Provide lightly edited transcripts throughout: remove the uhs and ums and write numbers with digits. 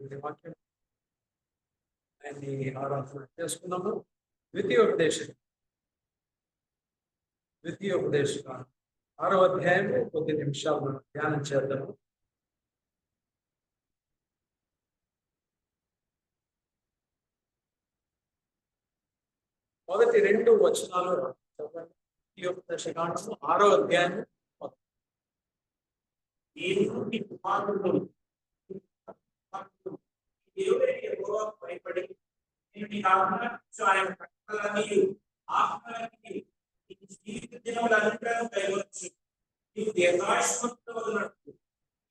దేవుని వాక్యం ఆయన్ని ఆరాధన చేసుకున్నాము. ద్వితీయోపదేశం 6వ అధ్యాయము కొద్ది నిమిషాలు మనం ధ్యానం చేద్దాము. మొదటి 2 వచనాలు చదవండి. ద్వితీయోపదేశ కాండము 6వ అధ్యాయము. భయపడి ఆయన కట్టలని ఆత్మలని జీవిత దినములన్నింటిలో కైవచ్చు. నీవు దీర్ఘాయుష్మంతున్నట్టు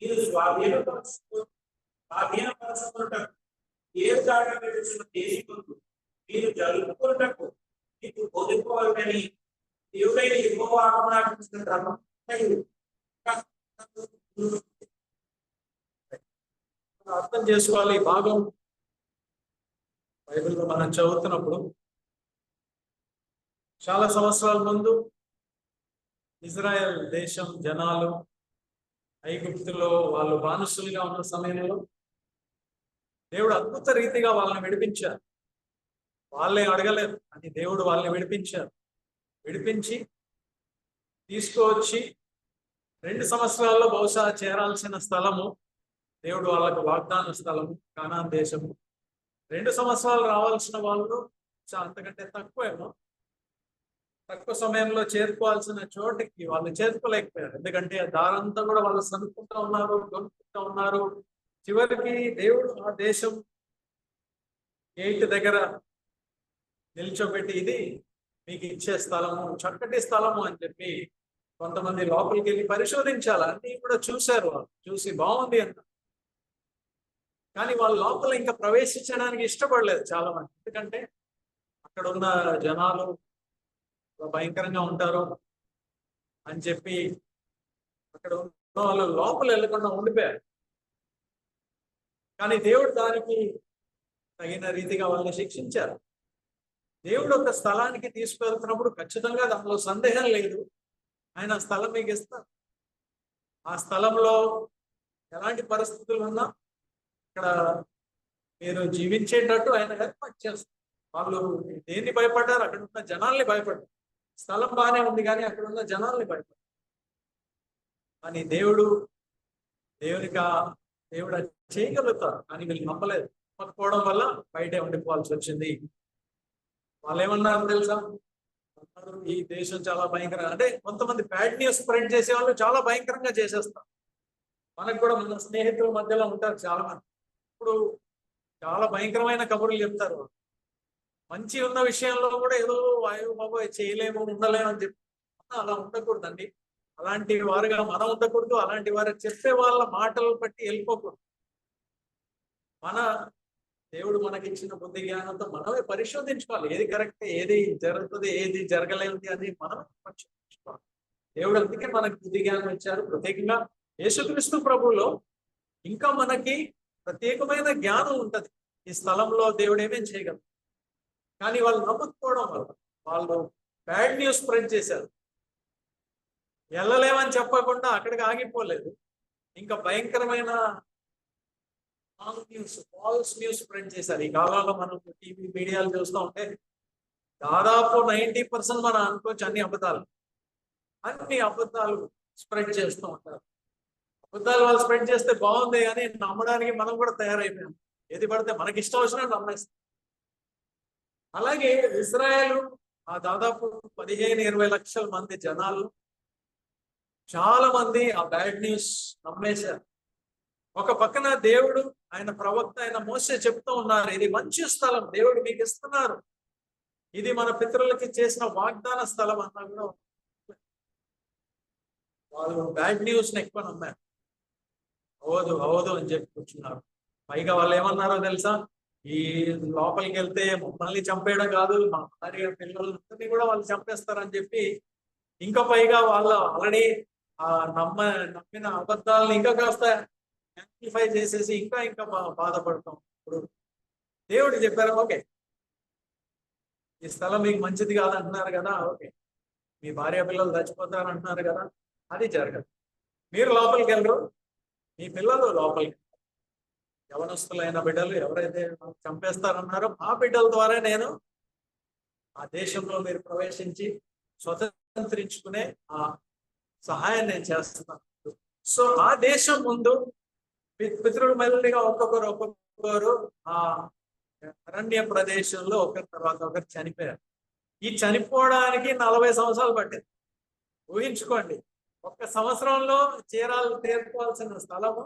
మీరు స్వాధీనపరచుకున్నట్టు ఏ జాగా పెడుతున్న దేశములు మీరు జరుపుకున్నట్టు మీకు బోధింపవాలని దేవుడైన యెహోవా ఆజ్ఞాపించిన ధర్మం అర్థం చేసుకోవాలి. ఈ భాగం బైబిల్లో మనం చదువుతున్నప్పుడు చాలా సంవత్సరాల ముందు ఇజ్రాయెల్ దేశం జనాలు ఐగుప్తులో వాళ్ళు బానిసలుగా ఉన్న సమయంలో దేవుడు అద్భుత రీతిగా వాళ్ళని విడిపించారు. వాళ్ళే అడగలేదు అని దేవుడు వాళ్ళని విడిపించారు. విడిపించి తీసుకువచ్చి 2 సంవత్సరాల్లో బహుశా చేరాల్సిన స్థలము దేవుడు వాళ్ళకు వాగ్దాన స్థలము కానాన్ దేశము. 2 సంవత్సరాలు రావాల్సిన వాళ్ళు అంతకంటే తక్కువ సమయంలో చేరుకోవాల్సిన చోటికి వాళ్ళు చేరుకోలేకపోయారు. ఎందుకంటే ఆ దారంతా కూడా వాళ్ళు సనుక్కుంటూ ఉన్నారు, కొనుక్కుంటూ ఉన్నారు. చివరికి దేవుడు ఆ దేశం గేట్ దగ్గర నిల్చోబెట్టి ఇది మీకు ఇచ్చే స్థలము, చక్కటి స్థలము అని చెప్పి కొంతమంది లోపలికి వెళ్ళి పరిశోధించాలి. అన్నీ కూడా చూశారు. వాళ్ళు చూసి బాగుంది అన్న, కానీ వాళ్ళ లోపల ఇంకా ప్రవేశించడానికి ఇష్టపడలేదు చాలా మంది. ఎందుకంటే అక్కడ ఉన్న జనాలు భయంకరంగా ఉంటారు అని చెప్పి అక్కడ ఉన్న వాళ్ళు లోపల వెళ్ళకుండా ఉండిపోయారు. కానీ దేవుడు దానికి తగిన రీతిగా వాళ్ళని శిక్షించారు. దేవుడు ఒక స్థలానికి తీసుకువెళ్తున్నప్పుడు ఖచ్చితంగా దానిలో సందేహం లేదు, ఆయన ఆ స్థలం మీకు ఇస్తారు. ఆ స్థలంలో ఎలాంటి పరిస్థితులు ఉన్నా ఇక్కడ మీరు జీవించేటట్టు ఆయన ఏర్పాటు చేస్తారు. వాళ్ళు దేన్ని భయపడ్డారు? అక్కడ ఉన్న జనాల్ని భయపడ్డారు. స్థలం బాగానే ఉంది కానీ అక్కడ ఉన్న జనాల్ని భయపడ్డారు. కానీ దేవుడు చేయగలుగుతారు, కానీ వీళ్ళు నమ్మలేదు. నమ్మకపోవడం వల్ల బయటే ఉండిపోవాల్సి వచ్చింది. వాళ్ళు ఏమన్నారు తెలుసా? ఈ దేశం చాలా భయంకరంగా, అంటే కొంతమంది బ్యాడ్ న్యూస్ స్ప్రెడ్ చేసే వాళ్ళు చాలా భయంకరంగా చేసేస్తారు. మనకు కూడా మన స్నేహితుల మధ్యలో ఉంటారు చాలా మంది. ఇప్పుడు చాలా భయంకరమైన కబుర్లు చెప్తారు. మంచి ఉన్న విషయంలో కూడా ఏదో వాయు బాబా చేయలేము, ఉండలేము అని చెప్పి అలా ఉండకూడదండి. అలాంటి వారుగా మనం ఉండకూడదు. అలాంటి వారు చెప్పే వాళ్ళ మాటలు బట్టి వెళ్ళిపోకూడదు. మన దేవుడు మనకిచ్చిన బుద్ధి జ్ఞానంతో మనమే పరిశోధించుకోవాలి. ఏది కరెక్ట్, ఏది జరుగుతుంది, ఏది జరగలేదు అని మనమే పరిశోధించుకోవాలి. దేవుడు అందుకే మనకు బుద్ధి జ్ఞానం ఇచ్చారు. ప్రత్యేకంగా యేసుక్రీస్తు ప్రభువులో ఇంకా మనకి ప్రత్యేకమైన జ్ఞానం ఉంటది. ఈ స్థలంలో దేవుడు ఏమేం చేయగలరు. కానీ వాళ్ళు నమ్మకపోవడం వల్ల వాళ్ళు బ్యాడ్ న్యూస్ స్ప్రెడ్ చేశారు. వెళ్ళలేమని చెప్పకుండా అక్కడికి ఆగిపోలేదు, ఇంకా భయంకరమైన ఫాల్స్ న్యూస్ స్ప్రెడ్ చేశారు. ఈ కాలంలో మనం టీవీ మీడియాలు చూస్తూ ఉంటే దాదాపు 90% మనం అనుకోవచ్చు అన్ని అబద్ధాలు స్ప్రెడ్ చేస్తూ ఉంటారు. అబద్ధాలు వాళ్ళు స్ప్రెడ్ చేస్తే బాగుంది అని నమ్మడానికి మనం కూడా తయారైపోయాం. ఏది పడితే మనకి ఇష్టం వచ్చినట్టు నమ్మేస్తాం. అలాగే ఇజ్రాయెల్ ఆ దాదాపు 15-20 లక్షల మంది జనాలు చాలా మంది ఆ బ్యాడ్ న్యూస్ నమ్మేశారు. ఒక పక్కన దేవుడు ఆయన ప్రవక్త ఆయన మోసే చెప్తూ ఉన్నారు, ఇది మంచి స్థలం, దేవుడు మీకు ఇస్తున్నారు, ఇది మన పితరులకి చేసిన వాగ్దాన స్థలం అన్నా కూడా వాళ్ళు బ్యాడ్ న్యూస్ ని ఎక్కువ నమ్మారు. అవదు అని చెప్పి కూర్చున్నారు. పైగా వాళ్ళు ఏమన్నారో తెలుసా? ఈ లోపలికి వెళ్తే మమ్మల్ని చంపేయడం కాదు, మా భార్య పిల్లలందరినీ కూడా వాళ్ళు చంపేస్తారని చెప్పి ఇంకా పైగా వాళ్ళు ఆల్రెడీ ఆ నమ్మిన అబద్ధాలను ఇంకా కాస్త యాంప్లిఫై చేసేసి ఇంకా బాధపడతాం. ఇప్పుడు దేవుడు చెప్పారు, ఓకే ఈ స్థలం మీకు మంచిది కాదంటున్నారు కదా, ఓకే మీ భార్య పిల్లలు చచ్చిపోతారు అంటున్నారు కదా, అది జరగదు. మీరు లోపలికి వెళ్ళరు, మీ పిల్లలు లోపలికి. యవనస్తులైన బిడ్డలు ఎవరైతే చంపేస్తారన్నారో ఆ బిడ్డల ద్వారా నేను ఆ దేశంలో మీరు ప్రవేశించి స్వతంత్రించుకునే ఆ సహాయం నేను చేస్తున్నాను. సో ఆ దేశం ముందు పితరులు మెల్లిగా ఒక్కొక్కరు ఆ అరణ్య ప్రదేశంలో ఒకరి తర్వాత ఒకరు చనిపోయారు. ఈ చనిపోవడానికి 40 సంవత్సరాలు పట్టింది. ఊహించుకోండి, 1 సంవత్సరంలో చేరుకోవాల్సిన స్థలము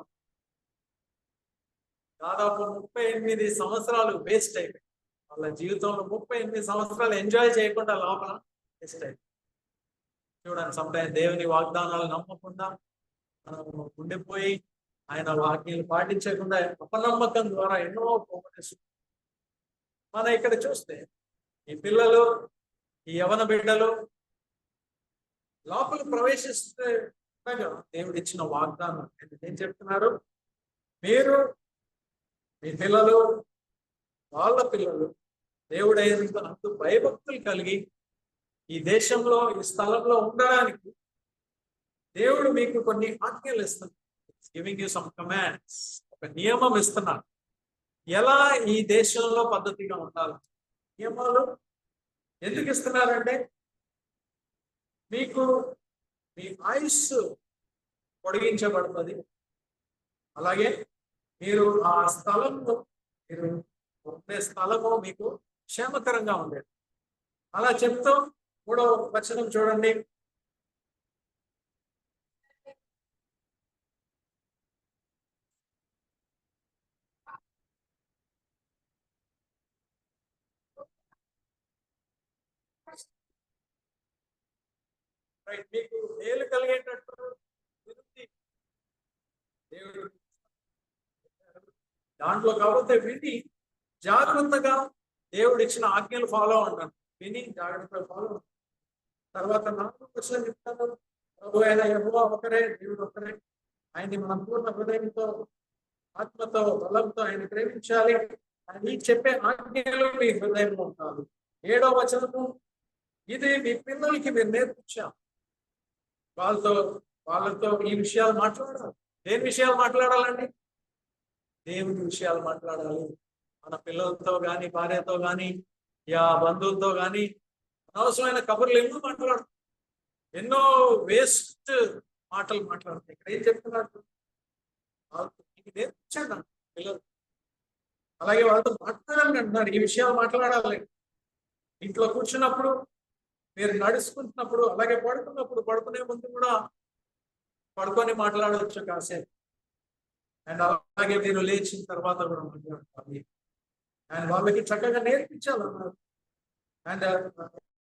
దాదాపు 38 సంవత్సరాలు వేస్ట్ అయిపోయింది. వాళ్ళ జీవితంలో 38 సంవత్సరాలు ఎంజాయ్ చేయకుండా లోపల వేస్ట్ అయిపోయింది. చూడండి, సమ్టైమ్ దేవుని వాగ్దానాలు నమ్మకుండా మనం ఉండిపోయి ఆయన వాక్యాలు పాటించకుండా అపనమ్మకం ద్వారా ఎన్నో పోగొట్టేస్తుంది. మనం ఇక్కడ చూస్తే ఈ పిల్లలు, ఈ యవన బిడ్డలు లోపల ప్రవేశిస్తే దేవుడు ఇచ్చిన వాగ్దానం ఏం చెప్తున్నారు? మీరు, మీ పిల్లలు, వాళ్ళ పిల్లలు దేవుడు అంత భయభక్తులు కలిగి ఈ దేశంలో, ఈ స్థలంలో ఉండడానికి దేవుడు మీకు కొన్ని ఆజ్ఞలు ఇస్తున్నారు. గివింగ్ యూ సమ్ కమాండ్స్, ఒక నియమం ఇస్తున్నారు. ఎలా ఈ దేశంలో పద్ధతిగా ఉండాలి. నియమాలు ఎందుకు ఇస్తున్నారంటే మీకు మీ ఆయుస్సు పొడిగించబడుతుంది. అలాగే మీరు ఆ స్థలంలో, మీరు ఉండే స్థలము మీకు క్షేమకరంగా ఉండేది. అలా చెప్తూ 3వ వచనం చూడండి. మీకు మేలు కలిగేటట్టు విరుద్ధి దేవుడు దాంట్లో కాబట్టి విని జాగ్రత్తగా దేవుడు ఇచ్చిన ఆజ్ఞలు ఫాలో అంటాను. విని జాగ్రత్తగా ఫాలో. తర్వాత 4వ వచనం చెప్తాను, ప్రభు అయిన యెహోవా ఒకరే, దేవుడు ఒకరే, ఆయన్ని మనం పూర్ణ హృదయంతో, ఆత్మతో, బలంతో ఆయన ప్రేమించాలి. అని చెప్పే ఆజ్ఞలు మీ హృదయంలో ఉండాలి. 7వ వచనము, ఇది మీ పిల్లలకి మీరు నేర్పించాం. వాళ్ళతో ఈ విషయాలు మాట్లాడాలి. దేని విషయాలు మాట్లాడాలండి? దేవుని విషయాలు మాట్లాడాలి. మన పిల్లలతో కానీ, భార్యతో కానీ, బంధువులతో కానీ అనవసరమైన కబుర్లు ఎన్నో మాట్లాడుతాం. ఎన్నో వేస్ట్ మాటలు మాట్లాడతాయి. ఇక్కడ ఏం చెప్తున్నారు? ఇది నేర్పించండి పిల్లలు. అలాగే వాళ్ళతో మాట్లాడాలని అంటున్నారు. ఈ విషయాలు మాట్లాడాలి. ఇంట్లో కూర్చున్నప్పుడు, మీరు నడుచుకుంటున్నప్పుడు, అలాగే పడుకునే ముందు కూడా పడుకొని మాట్లాడవచ్చు కాసేపు. అండ్ అలాగే మీరు లేచిన తర్వాత కూడా మాట్లాడాలి. అండ్ వాళ్ళకి చక్కగా నేర్పించాలన్నారు. అండ్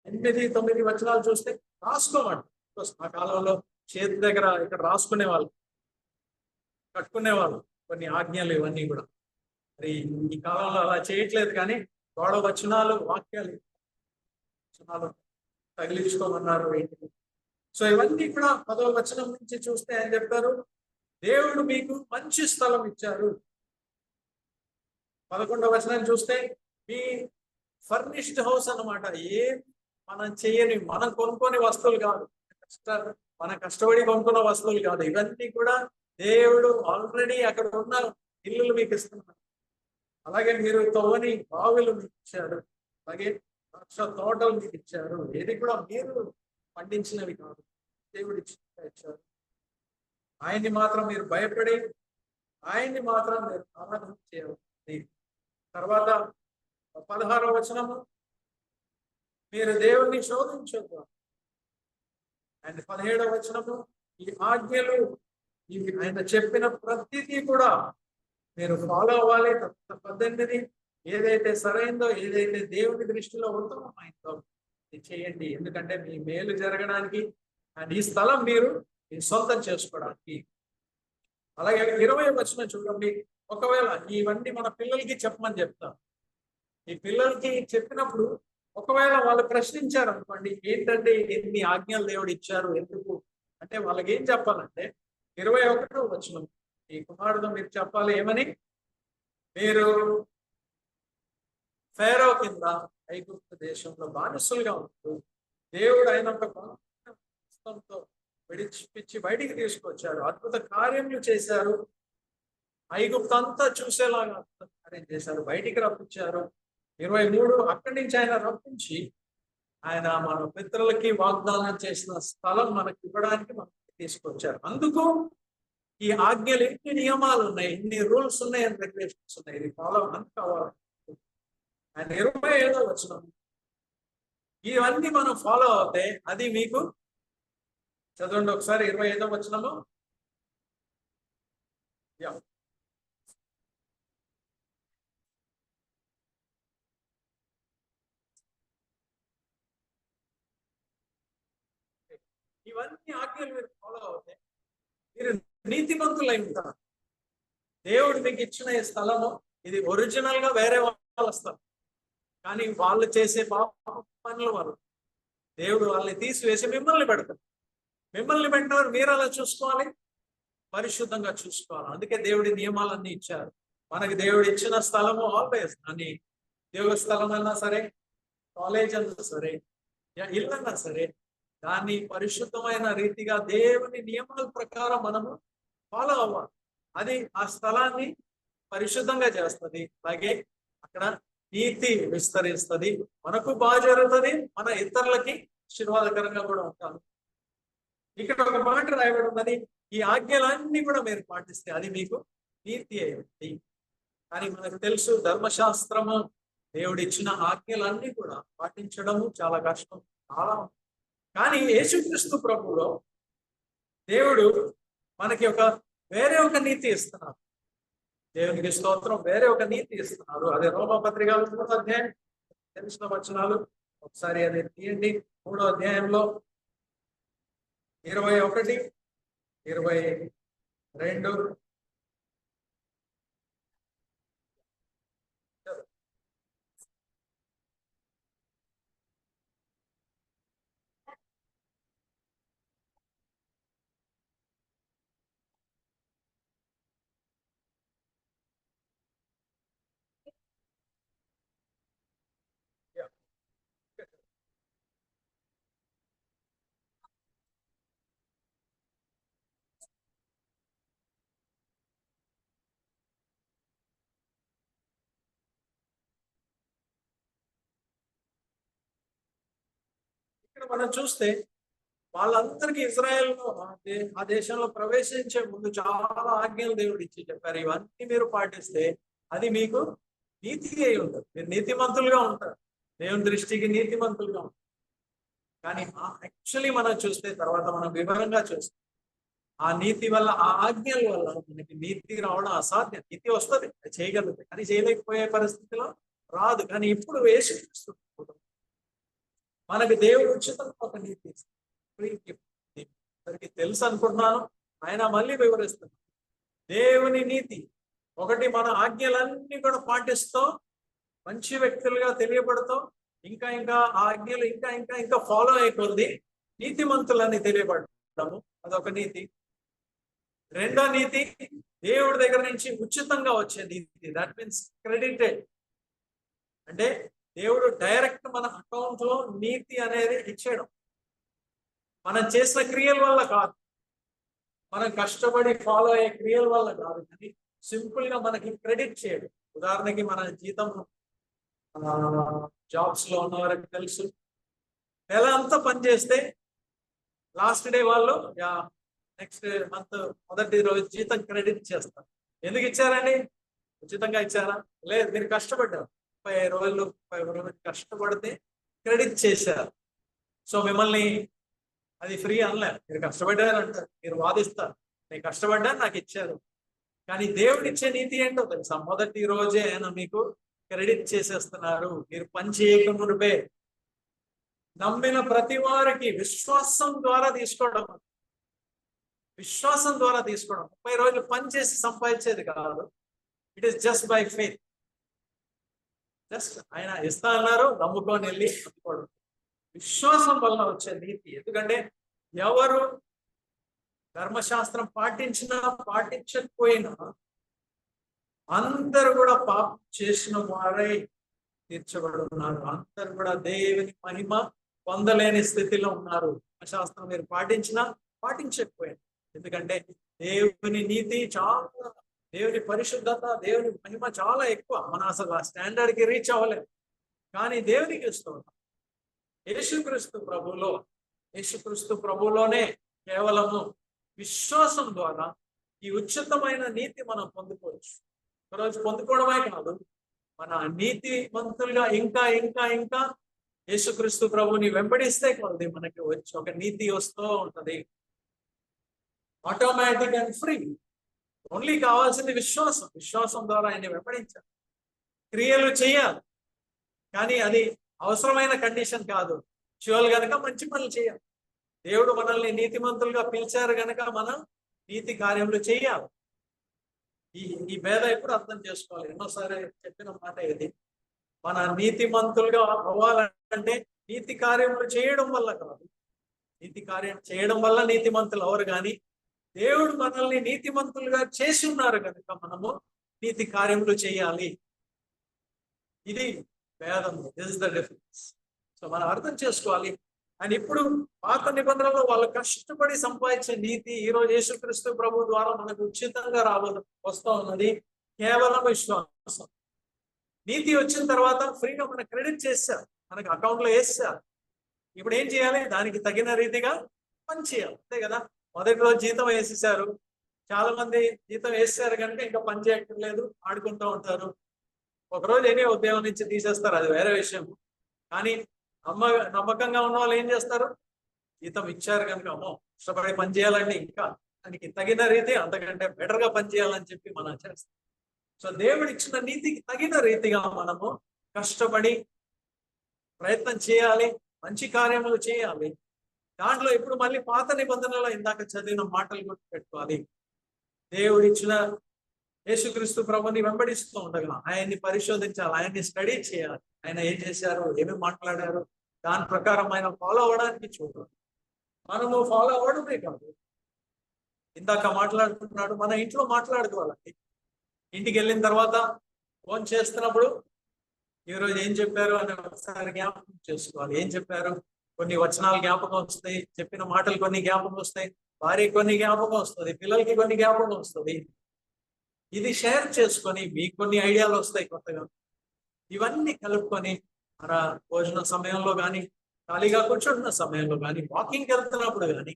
8, 9 వచనాలు చూస్తే రాసుకోమండి. ఆ కాలంలో చేతి దగ్గర ఇక్కడ రాసుకునేవాళ్ళు, కట్టుకునేవాళ్ళు కొన్ని ఆజ్ఞలు ఇవన్నీ కూడా. మరి ఈ కాలంలో అలా చేయట్లేదు. కానీ గోడ వచనాలు, వాక్యాలు తగిలించుకోమన్నారు. సో ఇవన్నీ కూడా 10వ వచనం నుంచి చూస్తే ఆయన చెప్పారు, దేవుడు మీకు మంచి స్థలం ఇచ్చారు. 11వ వచనం చూస్తే మీ ఫర్నిష్డ్ హౌస్ అన్నమాట. ఏం మనం చేయని, మనం కొనుక్కొని వస్తువులు కాదు, మన కష్టపడి కొనుక్కున్న వస్తువులు కాదు. ఇవన్నీ కూడా దేవుడు ఆల్రెడీ అక్కడ ఉన్న ఇల్లులు మీకు ఇస్తున్నారు. అలాగే మీరు తవ్వని బావులు మీకు ఇచ్చారు. అలాగే ద్రాక్ష తోటలు మీకు ఇచ్చారు. ఏది కూడా మీరు పండించినవి కాదు, దేవుడు ఇచ్చారు. ఆయన్ని మాత్రం మీరు భయపడి, ఆయన్ని మాత్రం మీరు ఆరాధన చేయాలి. తర్వాత 16వ వచనము, మీరు దేవుణ్ణి శోధించొద్దు. అండ్ 17వ వచనము, ఈ ఆజ్ఞలు, ఇవి ఆయన చెప్పిన ప్రతిదీ కూడా మీరు ఫాలో అవ్వాలి. 18 ఏదైతే సరైందో, ఏదైతే దేవుని దృష్టిలో ఉత్తమమైందో చేయండి. ఎందుకంటే మీ మేలు జరగడానికి అండ్ ఈ స్థలం మీరు సొంతం చేసుకోవడానికి. అలాగే 20వ వచనం చూడండి. ఒకవేళ ఇవన్నీ మన పిల్లలకి చెప్పమని చెప్తాం. ఈ పిల్లలకి చెప్పినప్పుడు ఒకవేళ వాళ్ళు ప్రశ్నించారు అనుకోండి, ఏంటంటే ఎన్ని ఆజ్ఞలు దేవుడు ఇచ్చారు, ఎందుకు అంటే వాళ్ళకి ఏం చెప్పాలంటే 21వ వచనం, ఈ కుమారుడు మీరు చెప్పాలి ఏమని, మీరు ఫేరో కింద ఐగుప్తు దేశంలో బానిసలుగా ఉంటారు. దేవుడు ఆయన ఒక హస్తంతో విడిచిపిచ్చి బయటికి తీసుకొచ్చారు, అద్భుత కార్యములు చేశారు. ఐగుప్తు అంతా చూసేలాగా అరేంజ్ చేశారు, బయటికి రప్పించారు. 23 అక్కడి నుంచి ఆయన రప్పించి ఆయన మన పితరులకి వాగ్దానం చేసిన స్థలం మనకి ఇవ్వడానికి మనకి తీసుకొచ్చారు. అందుకు ఈ ఆజ్ఞలు ఎన్ని నియమాలు ఉన్నాయి, ఎన్ని రూల్స్ ఉన్నాయి, అని రెగ్యులేషన్స్ ఉన్నాయి, ఇది ఫాలో అని కావాలి. ఆయన 25వ వచనం, ఇవన్నీ మనం ఫాలో అవుతే అది మీకు చదవండి ఒకసారి 25వ వచనము. ఇవన్నీ ఆజ్ఞలు మీరు ఫాలో అవుతే మీరు నీతిమంతులై ఉంటారు. దేవుడు మీకు ఇచ్చిన ఈ స్థలము ఇది ఒరిజినల్ గా వేరే వాళ్ళ స్థలం, కానీ వాళ్ళు చేసే పాప పనుల వల్ల దేవుడు వాళ్ళని తీసివేసి మిమ్మల్ని పెడతారు. మిమ్మల్ని పెట్టినవారు మీరు అలా చూసుకోవాలి, పరిశుద్ధంగా చూసుకోవాలి. అందుకే దేవుడి నియమాలన్నీ ఇచ్చారు మనకి. దేవుడు ఇచ్చిన స్థలము ఆల్వేస్, అని దేవుడి స్థలం అన్నా సరే, కాలేజ్ అన్నా సరే, ఇల్లు అన్నా సరే, దాన్ని పరిశుద్ధమైన రీతిగా దేవుని నియమాల ప్రకారం మనము ఫాలో అవ్వాలి. అది ఆ స్థలాన్ని పరిశుద్ధంగా చేస్తుంది. అలాగే అక్కడ నీతి విస్తరిస్తుంది, మనకు బాగా జరుగుతుంది, మన ఇతరులకి ఆశీర్వాదకరంగా కూడా ఉంటాం. ఇక్కడ ఒక మాట రాయబడి ఉన్నది, ఈ ఆజ్ఞలన్నీ కూడా మీరు పాటిస్తే అది మీకు నీతి అయింది. కానీ మనకు తెలుసు ధర్మశాస్త్రము దేవుడు ఇచ్చిన ఆజ్ఞలన్నీ కూడా పాటించడము చాలా కష్టం, చాలా. కానీ యేసుక్రీస్తు ప్రభువులో దేవుడు మనకి వేరే ఒక నీతి ఇస్తున్నారు. దేవునికి స్తోత్రం, వేరే ఒక నీతి ఇస్తున్నారు. అదే రోమపత్రిక 3వ అధ్యాయం తెలిసిన వచనాలు ఒకసారి అది తీయండి. 3వ అధ్యాయంలో 21, 22. ఇక్కడ మనం చూస్తే వాళ్ళందరికీ ఇజ్రాయెల్లో ఆ దేశంలో ప్రవేశించే ముందు చాలా ఆజ్ఞలు దేవుడు ఇచ్చి చెప్పారు. ఇవన్నీ మీరు పాటిస్తే అది మీకు నీతి అయి ఉంటుంది, మీరు నీతిమంతులుగా ఉంటారు, దేవుని దృష్టికి నీతిమంతులుగా ఉంటారు. కానీ యాక్చువల్లీ మనం చూస్తే తర్వాత మనం వివరంగా చూస్తే ఆ నీతి వల్ల, ఆ ఆజ్ఞల వల్ల మనకి నీతి రావడం అసాధ్యం. నీతి వస్తుంది, అది చేయగలుగుతుంది, కానీ చేయలేకపోయే పరిస్థితిలో రాదు. కానీ ఇప్పుడు యేసుక్రీస్తు మనకి దేవుడు ఉచితంగా ఒక నీతి అందరికి తెలుసు అనుకుంటున్నాను, ఆయన మళ్ళీ వివరిస్తున్నాను. దేవుని నీతి ఒకటి, మన ఆజ్ఞలన్నీ కూడా పాటిస్తూ మంచి వ్యక్తులుగా తెలియబడుతూ ఇంకా ఇంకా ఆ ఆజ్ఞలు ఇంకా ఇంకా ఇంకా ఫాలో అయిపోతుంది, నీతిమంతులని తెలియబడము, అదొక నీతి. రెండో నీతి, దేవుడి దగ్గర నుంచి ఉచితంగా వచ్చే నీతి. దట్ మీన్స్ క్రెడిటెడ్, అంటే దేవుడు డైరెక్ట్ మన అకౌంట్ లో నీతి అనేది ఇచ్చేయడం. మనం చేసిన క్రియల వల్ల కాదు, మనం కష్టపడి ఫాలో అయ్యే క్రియల వల్ల కాదు, కానీ సింపుల్ గా మనకి క్రెడిట్ చేయడం. ఉదాహరణకి మన జీతం, జాబ్స్ లో ఉన్న వారికి తెలుసు, నెల అంతా పనిచేస్తే లాస్ట్ డే వాళ్ళు నెక్స్ట్ మంత్ మొదటి రోజు జీతం క్రెడిట్ చేస్తారు. ఎందుకు ఇచ్చారండి? ఉచితంగా ఇచ్చారా? లేదు, మీరు కష్టపడ్డారు, 30 రోజులు కష్టపడితే క్రెడిట్ చేశారు. సో మిమ్మల్ని అది ఫ్రీ అనలే, మీరు కష్టపడ్డారు అంటారు, మీరు వాదిస్తారు, నేను కష్టపడ్డాను నాకు ఇచ్చారు. కానీ దేవుడు ఇచ్చే నీతి ఏంటో తెలుసా? మొదటి రోజే ఆయన మీకు క్రెడిట్ చేసేస్తున్నారు. మీరు పని చేయకముందే నమ్మిన ప్రతి వారికి విశ్వాసం ద్వారా తీసుకోవడం, విశ్వాసం ద్వారా తీసుకోవడం. 30 రోజులు పని చేసి సంపాదించేది కాదు, it is just by faith. Just ఆయన ఇస్తా అన్నారు, నమ్ముకొని వెళ్ళి అందుకోవడం, విశ్వాసం వల్ల వచ్చే నీతి. ఎందుకంటే ఎవరు ధర్మశాస్త్రం పాటించినా పాటించకపోయినా అందరు కూడా పాపం చేసిన వారై తీర్చబడి ఉన్నారు. అందరు కూడా దేవుని మహిమ పొందలేని స్థితిలో ఉన్నారు. ధర్మశాస్త్రం మీరు పాటించినా పాటించకపోయినా, ఎందుకంటే దేవుని నీతి చాలా దేవుని పరిశుద్ధత, దేవుని మహిమ చాలా ఎక్కువ. మనం అసలు ఆ స్టాండర్డ్ కి రీచ్ అవ్వలేము. కానీ దేవునికి ఇస్తాం. యేసుక్రీస్తు ప్రభులోనే కేవలము విశ్వాసం ద్వారా ఈ ఉచితమైన నీతి మనం పొందుకోవచ్చు. ఒకరోజు పొందుకోవడమే కాదు, మన నీతిమంతులుగా ఇంకా ఇంకా ఇంకా యేసుక్రీస్తు ప్రభుని వెంబడిస్తే కొద్ది మనకి వచ్చి ఒక నీతి వస్తూ ఉంటది. Automatic and free. ఓన్లీ కావాల్సింది విశ్వాసం. విశ్వాసం ద్వారా ఆయన్ని వెంబడించాలి, క్రియలు చేయాలి. కానీ అది అవసరమైన కండిషన్ కాదు. చేయాలి గనక మంచి పనులు చేయాలి. దేవుడు మనల్ని నీతిమంతులుగా పిలిచారు గనక మనం నీతి కార్యములు చేయాలి. ఈ భేద ఎప్పుడు అర్థం చేసుకోవాలి. ఎన్నోసారి చెప్పిన మాట ఇది. మన నీతిమంతులుగా అవ్వాలంటే నీతి కార్యములు చేయడం వల్ల కాదు. నీతి కార్యం చేయడం వల్ల నీతిమంతులు అవరు. కానీ దేవుడు మనల్ని నీతిమంతులుగా చేసి ఉన్నారు కనుక మనము నీతి కార్యములు చేయాలి. ఇది భేదం. This is the difference. So మనం అర్థం చేసుకోవాలి. అండ్ ఇప్పుడు పాత నిబంధనలో వాళ్ళు కష్టపడి సంపాదించే నీతి ఈ రోజు యేసుక్రీస్తు ప్రభు ద్వారా మనకు ఉచితంగా వస్తూ ఉన్నది. కేవలం విశ్వాసం. నీతి వచ్చిన తర్వాత ఫ్రీగా మనకు క్రెడిట్ చేశారు, మనకు అకౌంట్ లో వేస్తారు. ఇప్పుడు ఏం చేయాలి? దానికి తగిన రీతిగా పని చేయాలి. అంతే కదా. మొదటి రోజు జీతం వేసేసారు. చాలా మంది జీతం వేసేసారు కనుక ఇంకా పని చేయట్లేదు, ఆడుకుంటూ ఉంటారు. ఒకరోజు ఏమీ ఉద్యోగం నుంచి తీసేస్తారు, అది వేరే విషయం. కానీ నమ్మకంగా ఉన్న వాళ్ళు ఏం చేస్తారు? జీతం ఇచ్చారు కనుక అమ్మో ఇష్టపడి పని చేయాలండి, ఇంకా దానికి తగిన రీతి అంతకంటే బెటర్ గా పని చేయాలని చెప్పి మనం చేస్తాం. సో దేవుడు ఇచ్చిన నీతికి తగిన రీతిగా మనము కష్టపడి ప్రయత్నం చేయాలి, మంచి కార్యములు చేయాలి. దాంట్లో ఇప్పుడు మళ్ళీ పాత నిబంధనలో ఇందాక చదివిన మాటలు గుర్తు పెట్టుకోవాలి. దేవుడు ఇచ్చిన యేసుక్రీస్తు ప్రభుని వెంబడిస్తూ ఉండగా ఆయన్ని పరిశోధించాలి, ఆయన్ని స్టడీ చేయాలి. ఆయన ఏం చేశారు, ఏమి మాట్లాడారు, దాని ప్రకారం ఆయన ఫాలో అవ్వడానికి చూడాలి. మనము ఫాలో అవ్వడమే కాదు, ఇందాక మాట్లాడుతున్నాడు, మన ఇంట్లో మాట్లాడుకోవాలండి. ఇంటికి వెళ్ళిన తర్వాత ఫోన్ చేస్తున్నప్పుడు ఈరోజు ఏం చెప్పారు అని ఒకసారి జ్ఞాపకం చేసుకోవాలి. ఏం చెప్పారు? కొన్ని వచనాలు జ్ఞాపకం వస్తాయి, చెప్పిన మాటలు కొన్ని జ్ఞాపకం వస్తాయి, భార్య కొన్ని జ్ఞాపకం వస్తుంది, పిల్లలకి కొన్ని జ్ఞాపకం వస్తుంది. ఇది షేర్ చేసుకొని మీకు కొన్ని ఐడియాలు వస్తాయి కొత్తగా. ఇవన్నీ కలుపుకొని మన భోజన సమయంలో కానీ, ఖాళీగా కూర్చుంటున్న సమయంలో కానీ, వాకింగ్కి వెళ్తున్నప్పుడు కానీ,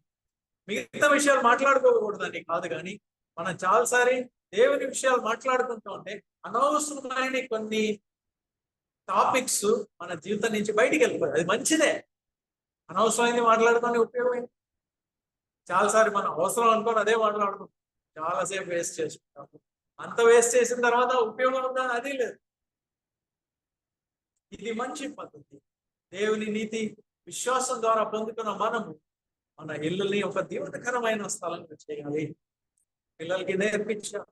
మిగతా విషయాలు మాట్లాడుకోకూడదని కాదు, కానీ మనం చాలాసారి దేవుని విషయాలు మాట్లాడుకుంటూ ఉంటే అనవసరమైన కొన్ని టాపిక్స్ మన జీవితం నుంచి బయటికి వెళ్ళిపోయి, అది మంచిదే. అనవసరమైంది మాట్లాడుకొని ఉపయోగమైంది. చాలాసారి మనం అవసరం అనుకోని అదే మాట్లాడుకుంటాం, చాలాసేపు వేస్ట్ చేసుకుంటాము. అంత వేస్ట్ చేసిన తర్వాత ఉపయోగం ఉందా? అది లేదు. ఇది మంచి పద్ధతి. దేవుని నీతి విశ్వాసం ద్వారా పొందుకున్న మనము మన ఇల్లుని ఒక దీవెనకరమైన స్థలంగా చేయాలి. పిల్లలకి నేర్పించాలి,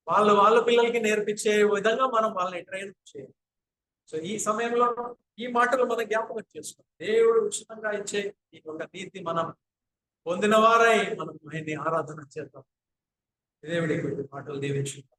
వాళ్ళ పిల్లలకి నేర్పించే విధంగా మనం వాళ్ళని ట్రైన్ చేయాలి. సో ఈ సమయంలో ఈ మాటలు మనం జ్ఞాపకం చేసుకోవాలి. దేవుడు ఉచితంగా ఇచ్చే ఈ ఒక నీతి మనం పొందిన వారై మనం ఆయన్ని ఆరాధన చేద్దాం. దేవుడి మాటలు దీవించుకుంటాం.